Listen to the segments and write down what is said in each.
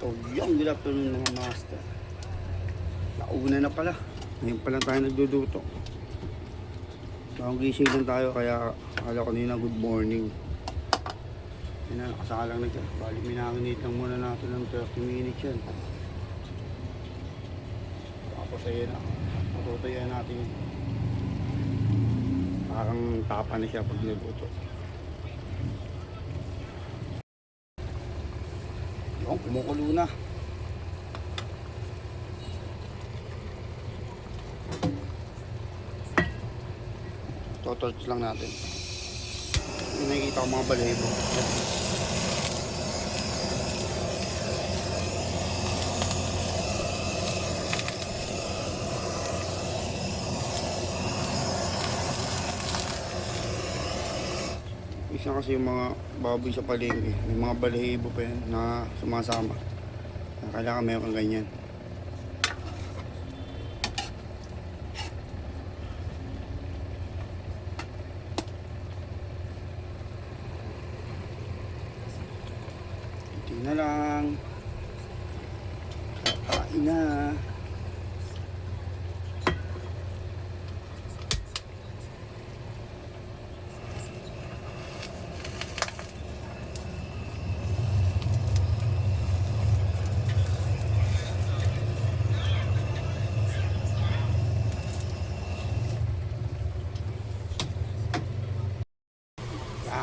So, yung good afternoon mga master. Nauna na pala. Ngayon pa lang tayo nagduduto. Bagong gising lang tayo kaya akala ko nila good morning. Yan na, nakasalang na dyan. Bali, minaminate lang muna natin ng 30 minutes yan. Tapos ayun na. Matutuyan natin yun. Parang tapa na siya pag niluto. Yung kumukulo na. Torch lang natin. Yung nakikita ko mga balahibo. Isa kasi yung mga baboy sa palengke, may mga balahibo pa yan na sumasama. Kailangan meron kang ganyan. Hindi na lang. Kakain na.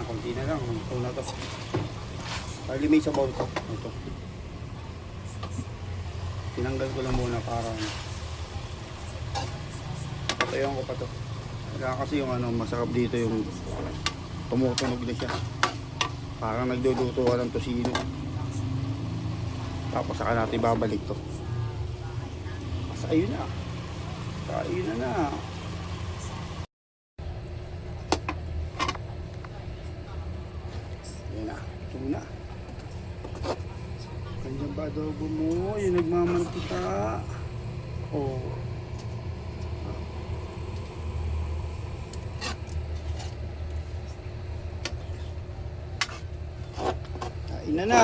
Kunti na lang. Ito na to. Pali may sabaw ko. Ito. Tinanggal ko lang muna para patayan ko pa to. Kaya kasi yung ano, masarap dito yung tumutunog na siya. Parang nagduduto ka ng tosino. Tapos saka natin babalik to. Mas ayun na. Ayun na na. Tuna. Kanya ba adobo mo? Yung nagmamantika. Oh. Kain na na.